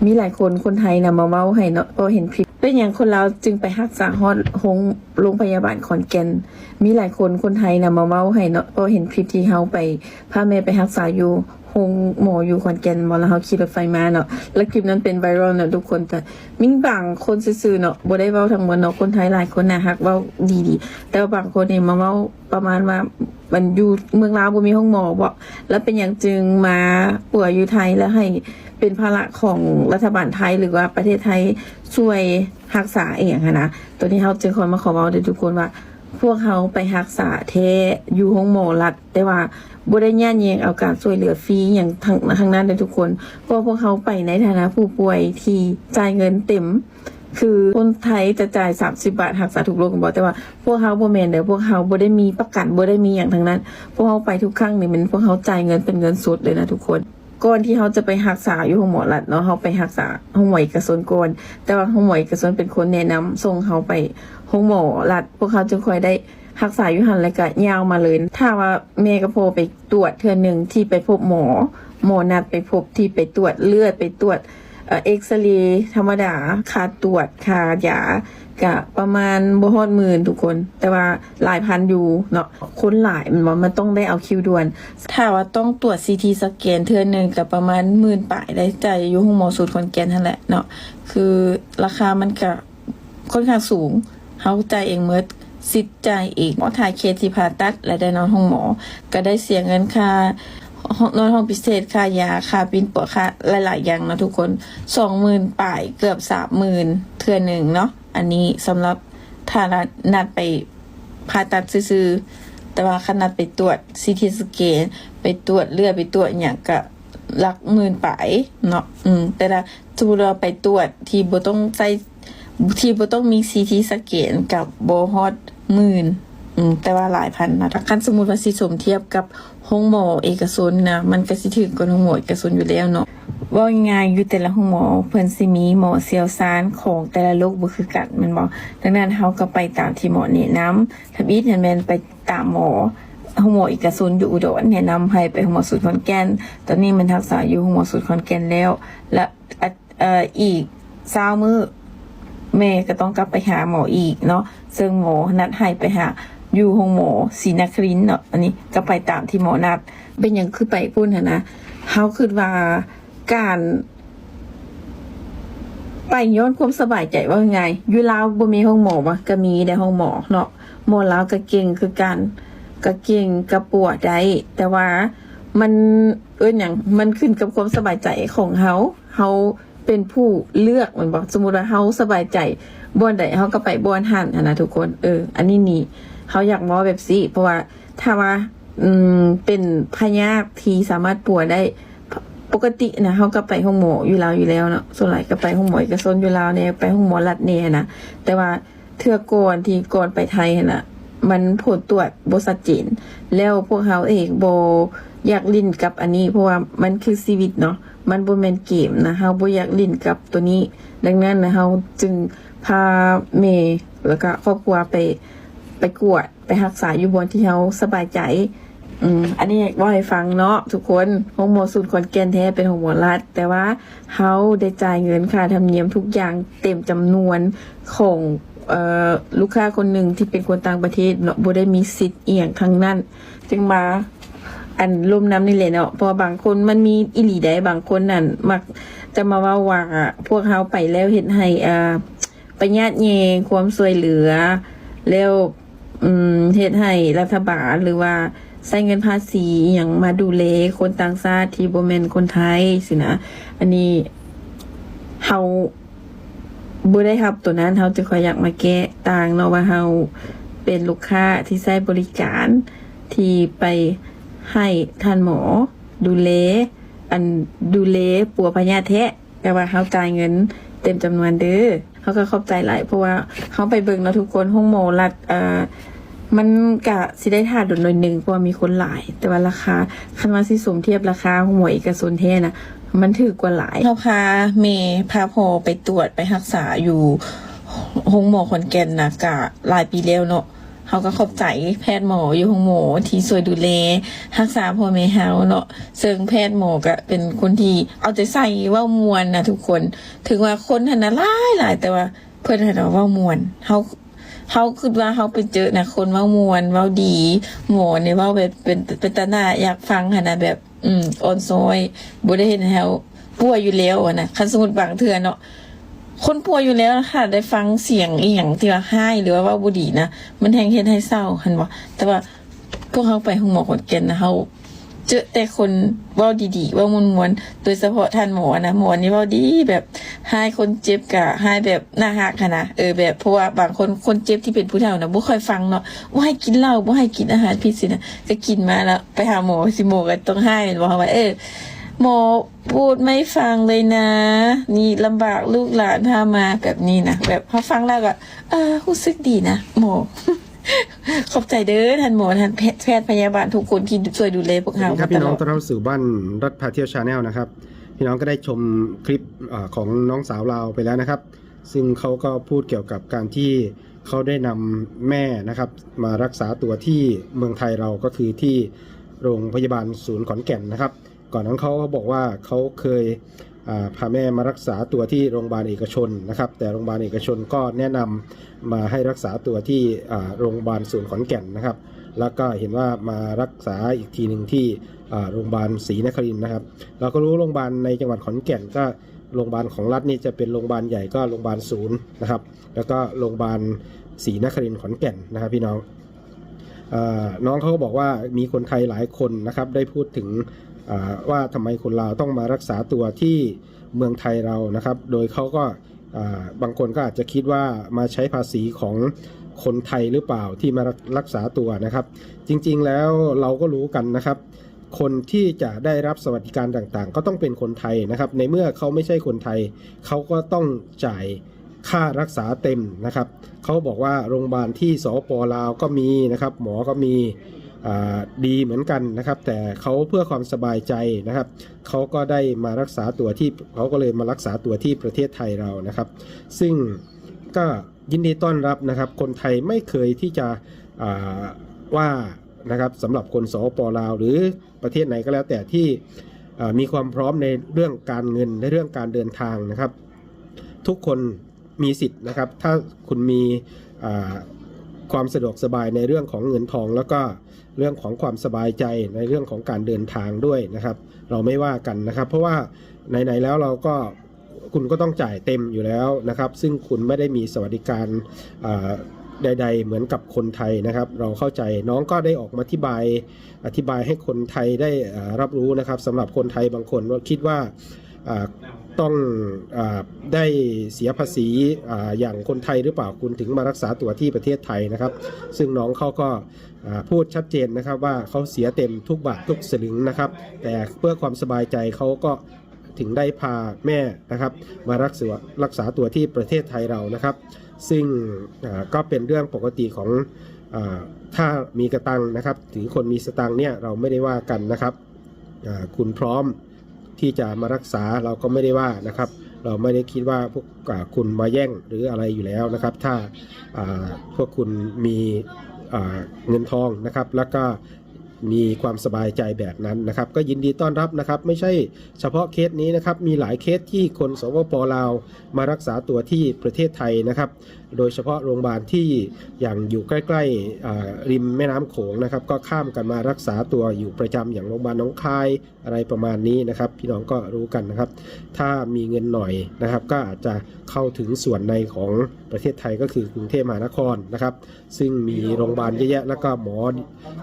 มีหลายคนคนไทยนะมาเว้าให้เนาะพอเห็นคลิปเป็นอย่างคนลาวจึงไปรักษาฮอดโรงพยาบาลขอนแก่นมีหลายคนคนไทยนะมาเว้าให้เนาะพอเห็นคลิปที่เฮาไปพาแม่ไปรักษาอยู่โรงหมออยู่ขอนแก่นบ่แล้วเฮาขี่รถไฟมาเนาะแล้วคลิปนั้นเป็นไวรัลเนาะทุกคนแต่มีบางคนซื่อๆเนาะบ่ได้เว้าทั้งหมดเนาะคนไทยหลายคนน่ะฮักเว้าดีๆแต่ว่าบางคนนี่มาเว้าประมาณว่ามันอยู่เมืองลาวบ่มีห้องหมอบ่แล้วเป็นหยังจึงมาป่วยอยู่ไทยแล้วให้เป็นภาระของรัฐบาลไทยหรือว่าประเทศไทยช่วยรักษาเองนะตัวนี้เฮาจึงขอมาขอเว้าด้วยทุกคนว่าพวกเขาไปรักษาแท้อยู่ห้องหมอรัฐแต่ว่าบ่ได้ย่านแยงเอาการช่วยเหลือฟรีอย่างทางนั้นเลยทุกคนเพราะพวกเขาไปในฐานะผู้ป่วยที่จ่ายเงินเต็มคือคนไทยจะจ่าย30 บาทรักษาทุกโรคกันบ่แต่ว่าพวกเขาบ่แม่นเด้อพวกเขาบ่ได้มีประกันบ่ได้มีอย่างทั้งนั้นพวกเขาไปทุกครั้งนี่มันพวกเขาจ่ายเงินเป็นเงินสดเลยนะทุกคนก่อนที่เขาจะไปรักษาอยู่ห้องหมอรัฐเนาะเขาไปรักษาห้องหมอเอกชนก่อนแต่ว่าห้องหมอเอกชนเป็นคนแนะนำส่งเขาไปห้องหมอรัฐพวกเขาจึงค่อยได้รักษาอยู่หั่นแล้วก็ยาวมาเลยถ้าว่าแม่กับพ่อไปตรวจเทื่อนึงที่ไปพบหมอนัดไปพบที่ไปตรวจเลือดไปตรวจเอ็กซเรย์ธรรมดาค่าตรวจค่ายากะประมาณบ่ฮอดหมื่นทุกคนแต่ว่าหลายพันอยู่เนาะคนหลายมันต้องได้เอาคิวด่วนถ้าว่าต้องตรวจ CT สแกนเทื่อนึงก็ประมาณ10,000 ปลายได้จ่ายอยู่ห้องหมอสูตรขอนแก่นนั่นแหละเนาะคือราคามันก็ค่อนข้างสูงเฮาจ่ายเองหมดสิทธิ์จ่ายเองหมอถ่ายเคสที่ผ่าตัดและได้นอนห้องหมอก็ได้เสียเงินค่านอนห้องพิเศษค่ายาค่าปิ่นปัวค่าหลายๆอย่างนะทุกคน 20,000 ปลายเกือบ 30,000 เทื่อนึงเนาะอันนี้สำหรับถ้านัดไปผ่าตัดซื่อๆแต่ว่าขนาดไปตรวจ CT สแกนไปตรวจเลือดไปตรวจอย่างก็หลักหมื่นปลายเนาะแต่ละสมมุติเราไปตรวจที่บ่ต้องใช้ที่บ่ต้องมี CT สแกนกับบ่ฮอดหมื่นแต่ว่าหลายพันนะถ้าคันสมมุติว่าสิสมเทียบกับห้องหมอเอกชนนะมันก็สิถึงกว่าห้องหมอเอกชนอยู่แล้วเนาะว่าง่ายอยู่แต่ละห้องหมอเพิ่นสิมีหมอเชี่ยวชาญของแต่ละโรคบ่คือกันแม่นบ่ดังนั้นเฮาก็ไปตามที่หมอแนะนำถ้าอีกแม่นไปตามหมอห้องหมอเอกชนอยู่อุดรแนะนำให้ไปห้องหมอสูตรขอนแก่นตอนนี้มันรักษาอยู่ห้องหมอสูตรขอนแก่นแล้วและอีก20มื้อแม่ก็ต้องกลับไปหาหมออีกเนาะซึ่งหมอนัดให้ไปหาอยู่ห้องหมอศรีนครินทร์เนาะอันนี้ก็ไปตามที่หมอนัดเป็นหยังคือไปพุ่นหั่นนะเฮาคิดว่าการไปย้อนความสบายใจว่าไงอยู่ลาวบ่มีห้องหมอบ่ก็มีได้ห้องหมอเนาะหมอลาวก็เก่งคือกันก็เก่งก็ปวดได้แต่ว่ามันหยังมันขึ้นกับความสบายใจของเฮาเป็นผู้เลือกมันบอกสมมุติว่าเฮาสบายใจบ่อนใดเฮาก็ไปบ่อนหั่นนะทุกคนอันนี้นี่เฮาอยากบอกแบบนี้เพราะว่าถ้าว่าเป็นพยาธิที่สามารถป่วยได้ปกตินะเฮาก็ไปห้องหมออยู่แล้วเนาะส่วนหลายก็ไปห้องหมอเอกชนอยู่แล้วเนี่ยไปห้องหมอรัฐเนี่ยนะแต่ว่าเทื่อก่อนที่ก่อนไปไทยน่ะมันผลตรวจบ่ชัดเจนแล้วพวกเฮาเองบ่อยากลิ้นกับอันนี้เพราะว่ามันคือชีวิตเนาะมันบ่แม่นเกมนะเฮาบ่อยากลิ้นกับตัวนี้ดังนั้นนะเฮาจึงพาแม่แล้วก็ครอบครัวไปกวดไปรักษาอยู่บนที่เฮาสบายใจอันนี้อยากบอกให้ฟังเนาะทุกคนห้องหมอสูตรขอนแก่นแท้เป็นห้องหมอรัฐแต่ว่าเฮาได้จ่ายเงินค่าธรรมเนียมทุกอย่างเต็มจำนวนของลูกค้าคนหนึ่งที่เป็นคนต่างประเทศเนาะบ่ได้มีสิทธิ์เอียงทั้งนั้นจึงมาอันร่วมน้ำนี่แหละเนาะเพราะบางคนมันมีอีหลีได้บางคนนั่นมักจะมาว่าพวกเฮาไปแล้วเฮ็ดให้ประหยัดแยงความช่วยเหลือแล้วเฮ็ดให้รัฐบาลหรือว่าใช้เงินภาษีอย่างมาดูแลคนต่างชาติที่บ่แม่นคนไทยสินะอันนี้เฮาบ่ได้รับตัวนั้นเฮาจะขออยากมาแก้ต่างเนาะว่าเฮาเป็นลูกค้าที่ใช้บริการที่ไปให้ท่านหมอดูแลปัวพญาแท้แต่ว่าเฮาจ่ายเงินเต็มจำนวนเด้อเฮาก็ขอบใจหลายเพราะว่าเฮาไปเบิ่งเนาะทุกคนห้องหมอรัฐมันก็สิได้ท่าโดนหน่อยนึงเพราะว่ามีคนหลายแต่ว่าราคาคันว่าสิสมเทียบราคาห้องหมอเอกชนแท้นะมันถูกกว่าหลายเฮาพาแม่พาพ่อไปตรวจไปรักษาอยู่ห้องหมอขอนแก่นน่ะก็หลายปีแล้วเนาะเฮ เขาก็ขอบใจแพทย์หมออยู่ห้องหมอที่ช่วยดูแลรักษาพ่อแม่เฮาเนาะซึ่งแพทย์หมอก็เป็นคนที่เอาใจใส่เว้ามวนนะทุกคนถึงว่าคนหันน่ะหลายแต่ว่าเพิ่นหันเว้ามวนเขาคิดว่าเขาไปเจอนะคนเว้ามวนเว้าดีหมอเนี่ยเว้าแบบเป็นตาหน้าอยากฟังหั่นน่ะแบบอ่อนซ้อยบ่ได้เห็นเฮาป่วยอยู่แล้วอะนะคันสมมุติบางเทื่อเนาะคนป่วยอยู่แล้วค่ะได้ฟังเสียงอีหยังที่ว่าไห้หรือว่าเว้าบ่ดีนะมันแฮงเฮ็ดให้เศร้าหั่นบ่แต่ว่าพวกเขาไปห้องหมอขอนแก่นนะเขาเจอแต่คนเว้าดีๆเว้ามวนๆโดยเฉพาะท่านหมอนะหมอนี่เว้าดีแบบให้คนเจ็บกะให้แบบน่ารักค่ะนะแบบเพราะว่าบางคนเจ็บที่เป็นผู้เฒ่านะบ่ค่อยฟังเนาะบ่ให้กินเหล้าบ่ให้กินอาหารพิษสินะก็กินมาแล้วไปหาหมอสิหมอก็ต้องให้แม่นบ่ว่าหมอพูดไม่ฟังเลยนะนี่ลำบากลูกหลานพามาแบบนี้นะแบบพอฟังแล้วก็รู้สึกดีนะหมอ ขอบใจเด้อท่านหมอท่านแพทย์พยาบาลทุกคนที่ช่วยดูแลพวกเราครับพี่น้องต้อนรับสู่บ้านรัฐพาเที่ยวชาแนลนะครับพี่น้องก็ได้ชมคลิปของน้องสาวเราไปแล้วนะครับซึ่งเขาก็พูดเกี่ยวกับการที่เขาได้นำแม่นะครับมารักษาตัวที่เมืองไทยเราก็คือที่โรงพยาบาลศูนย์ขอนแก่นนะครับก่อนนั้นเขาบอกว่าเขาเคยพาแม่มารักษาตัวที่โรงพยาบาลเอกชนนะครับแต่โรงพยาบาลเอกชนก็แนะนำมาให้รักษาตัวที่โรงพยาบาลศูนย์ขอนแก่นนะครับแล้วก็เห็นว่ามารักษาอีกทีหนึ่งที่โรงพยาบาลศรีนครินทร์นะครับเราก็รู้โรงพยาบาลในจังหวัดขอนแก่นก็โรงพยาบาลของรัฐนี่จะเป็นโรงพยาบาลใหญ่ก็โรงพยาบาลศูนย์นะครับแล้วก็โรงพยาบาลศรีนครินทร์ขอนแก่นนะครับพี่น้องน้องเขาก็บอกว่ามีคนไทยหลายคนนะครับได้พูดถึงว่าทำไมคนลาวต้องมารักษาตัวที่เมืองไทยเรานะครับโดยเขาก็บางคนก็อาจจะคิดว่ามาใช้ภาษีของคนไทยหรือเปล่าที่มารักษาตัวนะครับจริงๆแล้วเราก็รู้กันนะครับคนที่จะได้รับสวัสดิการต่างๆก็ต้องเป็นคนไทยนะครับในเมื่อเขาไม่ใช่คนไทยเขาก็ต้องจ่ายค่ารักษาเต็มนะครับเขาบอกว่าโรงพยาบาลที่สป.ลาวก็มีนะครับหมอก็มีดีเหมือนกันนะครับแต่เขาเพื่อความสบายใจนะครับเขาก็ได้มารักษาตัวที่เขาก็เลยมารักษาตัวที่ประเทศไทยเรานะครับซึ่งก็ยินดีต้อนรับนะครับคนไทยไม่เคยที่จะว่านะครับสำหรับคนสป.ลาวหรือประเทศไหนก็แล้วแต่ที่มีความพร้อมในเรื่องการเงินในเรื่องการเดินทางนะครับทุกคนมีสิทธิ์นะครับถ้าคุณมีความสะดวกสบายในเรื่องของเงินทองแล้วก็เรื่องของความสบายใจในเรื่องของการเดินทางด้วยนะครับเราไม่ว่ากันนะครับเพราะว่าไหนๆแล้วเราก็คุณก็ต้องจ่ายเต็มอยู่แล้วนะครับซึ่งคุณไม่ได้มีสวัสดิการใดๆเหมือนกับคนไทยนะครับเราเข้าใจน้องก็ได้ออกมาอธิบายให้คนไทยได้รับรู้นะครับสำหรับคนไทยบางคนว่าคิดว่าต้องได้เสียภาษีอย่างคนไทยหรือเปล่าคุณถึงมารักษาตัวที่ประเทศไทยนะครับซึ่งน้องเขาก็พูดชัดเจนนะครับว่าเขาเสียเต็มทุกบาททุกสลึงนะครับแต่เพื่อความสบายใจเขาก็ถึงได้พาแม่นะครับมารักษาตัวที่ประเทศไทยเรานะครับซึ่งก็เป็นเรื่องปกติของถ้ามีกระตังนะครับถึงคนมีสตังเนี่ยเราไม่ได้ว่ากันนะครับคุณพร้อมที่จะมารักษาเราก็ไม่ได้ว่านะครับเราไม่ได้คิดว่าพวกคุณมาแย่งหรืออะไรอยู่แล้วนะครับถ้าพวกคุณมีเงินทองนะครับแล้วก็มีความสบายใจแบบนั้นนะครับก็ยินดีต้อนรับนะครับไม่ใช่เฉพาะเคสนี้นะครับมีหลายเคสที่คนสปป.ลาวมารักษาตัวที่ประเทศไทยนะครับโดยเฉพาะโรงพยาบาลที่อย่างอยู่ใกล้ๆริมแม่น้ำโขงนะครับก็ข้ามกันมารักษาตัวอยู่ประจำอย่างโรงพยาบาลหนองคายอะไรประมาณนี้นะครับพี่น้องก็รู้กันนะครับถ้ามีเงินหน่อยนะครับก็อาจจะเข้าถึงส่วนในของประเทศไทยก็คือกรุงเทพมหานครนะครับซึ่งมีโรงพยาบาลเยอะแยะแล้วก็หมอ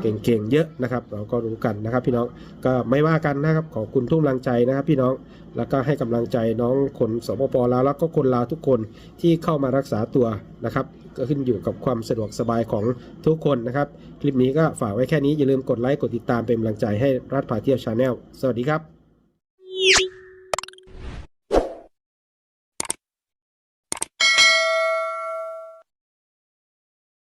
เก่งๆเยอะนะครับเราก็รู้กันนะครับพี่น้องก็ไม่ว่ากันนะครับขอบคุณทุกกำลังใจนะครับพี่น้องแล้วก็ให้กำลังใจน้องคนสปป.ลาวแล้วก็คนลาวทุกคนที่เข้ามารักษาตัวนะครับก็ขึ้นอยู่กับความสะดวกสบายของทุกคนนะครับคลิปนี้ก็ฝากไว้แค่นี้อย่าลืมกดไลค์กดติดตามเป็นกำลังใจให้รัฐพาเที่ยวชาแนลสวัสดีครับ